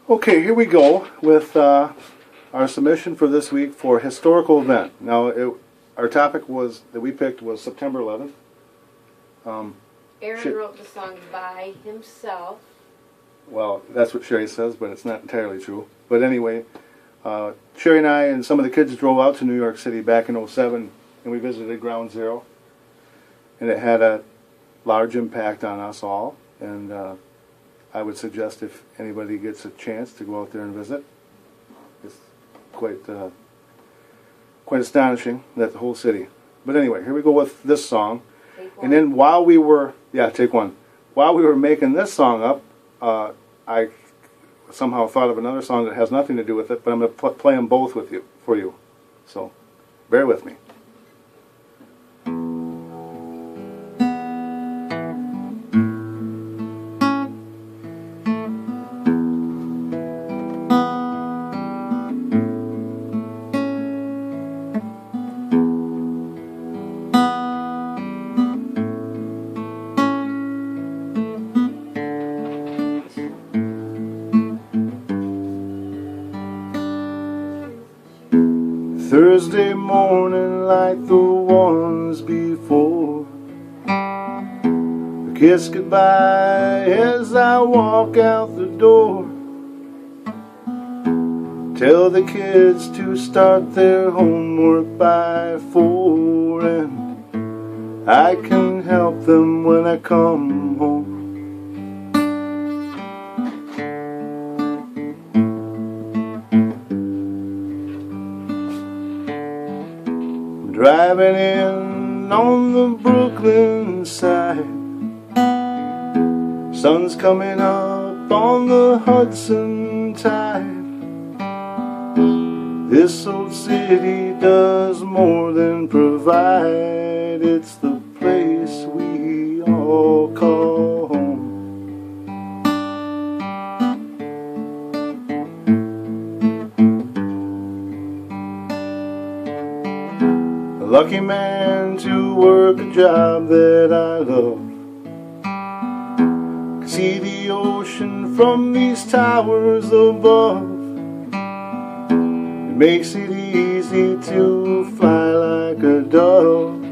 Okay, here we go with our submission for this week for historical event. Now, our topic was that we picked was September 11th. Aaron wrote the song by himself. Well, that's what Sherry says, but it's not entirely true. But anyway, Sherry and I and some of the kids drove out to New York City back in '07, and we visited Ground Zero. And it had a large impact on us all, and I would suggest if anybody gets a chance to go out there and visit. It's quite astonishing, that the whole city. But anyway, here we go with this song. And then while we were, take one. While we were making this song up, I somehow thought of another song that has nothing to do with it, but I'm going to play them both for you. So bear with me. Thursday morning like the ones before, a kiss goodbye as I walk out the door. Tell the kids to start their homework by 4, and I can help them when I come home. Driving in on the Brooklyn side, sun's coming up on the Hudson tide. This old city does more than provide, it's the place we all call home. Lucky man to work a job that I love. Can see the ocean from these towers above. It makes it easy to fly like a dove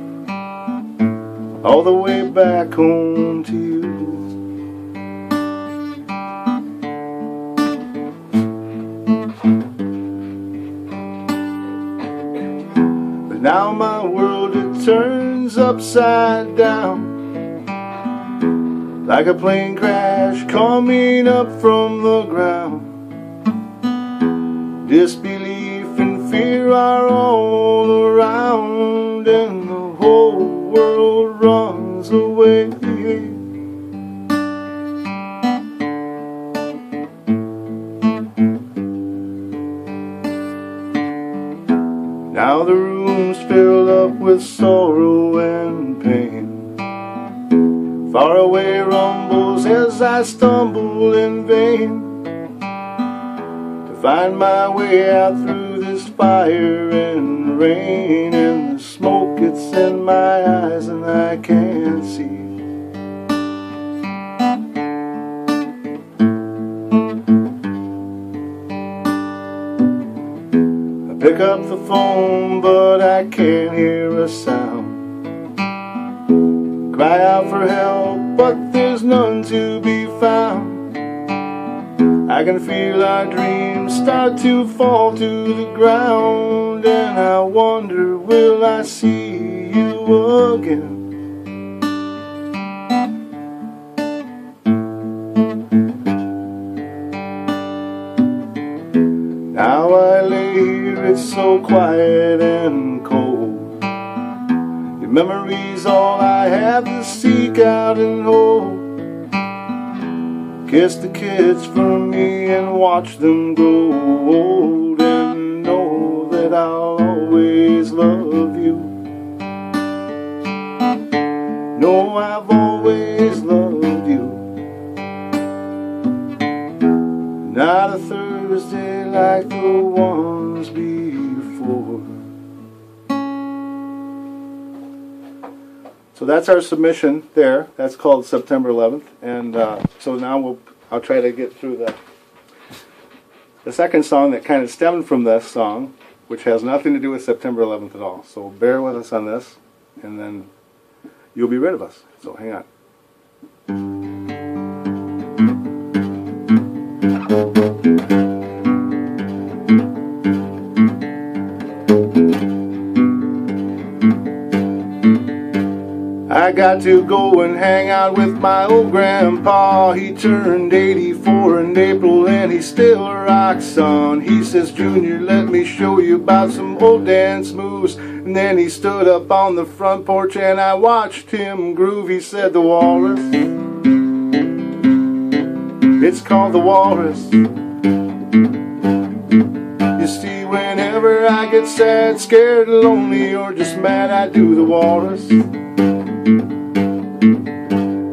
all the way back home to you. Now my world, it turns upside down, like a plane crash coming up from the ground. Disbelief and fear are all around, and the whole world runs away. Now the room's filled up with sorrow and pain. Faraway rumbles as I stumble in vain to find my way out through this fire and rain. And the smoke gets in my eyes and I can't see. Pick up the phone, but I can't hear a sound. Cry out for help, but there's none to be found. I can feel our dreams start to fall to the ground, and I wonder, will I see you again? Now I lay here, it's so quiet and cold. Your memory's all I have to seek out and hold. Kiss the kids for me and watch them grow old, and know that I'll always love you. Know I've always loved you. Not a Thursday like the ones before. So that's our submission there. That's called September 11th. And so now I'll try to get through the second song that kind of stemmed from this song, which has nothing to do with September 11th at all. So bear with us on this, and then you'll be rid of us. So hang on. I got to go and hang out with my old grandpa. He turned 84 in April and he still rocks on. He says, Junior, let me show you about some old dance moves. And then he stood up on the front porch and I watched him groove. He said, the walrus, it's called the walrus. You see, whenever I get sad, scared, lonely, or just mad, I do the walrus.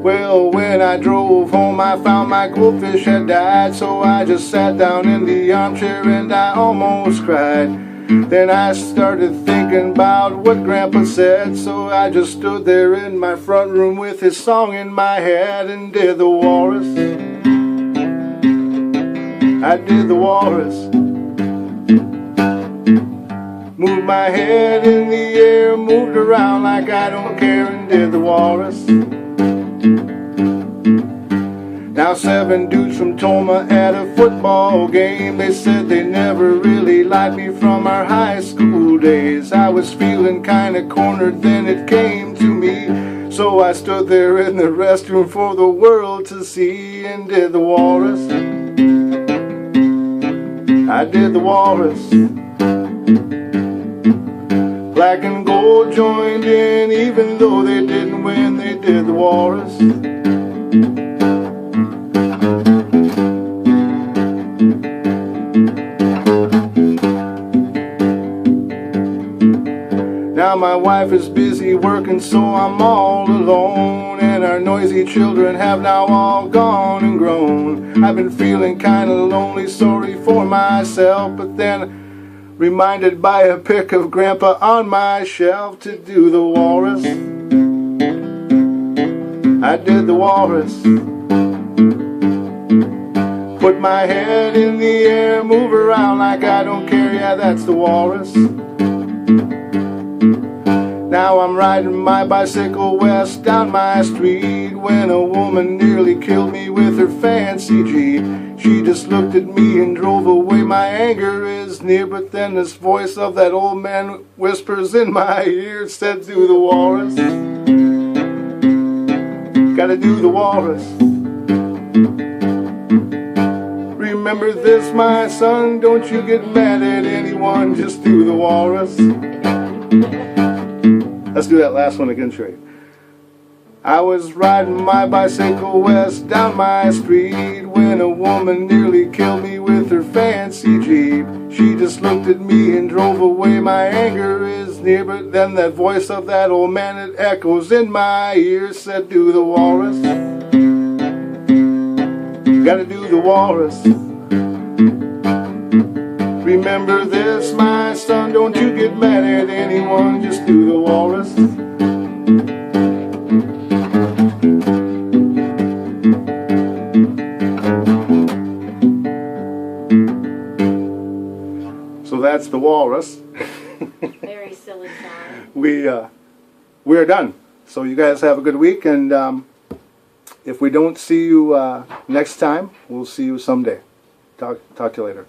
Well, when I drove home, I found my goldfish had died. So I just sat down in the armchair and I almost cried. Then I started thinking about what Grandpa said. So I just stood there in my front room with his song in my head and did the walrus. I did the walrus. Moved my head in the air, moved around like I don't care, and did the walrus. Now 7 dudes from Toma at a football game, they said they never really liked me from our high school days. I was feeling kinda cornered, then it came to me. So I stood there in the restroom for the world to see and did the walrus. I did the walrus. Black and gold joined in, even though they didn't win, they did the walrus. Now my wife is busy working, so I'm all alone, and our noisy children have now all gone and grown. I've been feeling kinda lonely, sorry for myself, but then reminded by a pic of Grandpa on my shelf to do the walrus. I did the walrus. Put my head in the air, move around like I don't care, yeah, that's the walrus. Now I'm riding my bicycle west down my street when a woman nearly killed me with her fancy Jeep. She just looked at me and drove away. My anger is near, but then this voice of that old man whispers in my ear, said, do the walrus. Gotta do the walrus. Remember this, my son, don't you get mad at anyone, just do the walrus. Let's do that last one again, Trey. I was riding my bicycle west down my street when a woman nearly killed me with her fancy Jeep. She just looked at me and drove away. My anger is near, but then that voice of that old man, it echoes in my ear, said, do the walrus. Gotta do the walrus. Remember this, my son, don't you get mad at anyone, just do the walrus. So that's the walrus. Very silly song. We are done. So you guys have a good week, and if we don't see you next time, we'll see you someday. Talk to you later.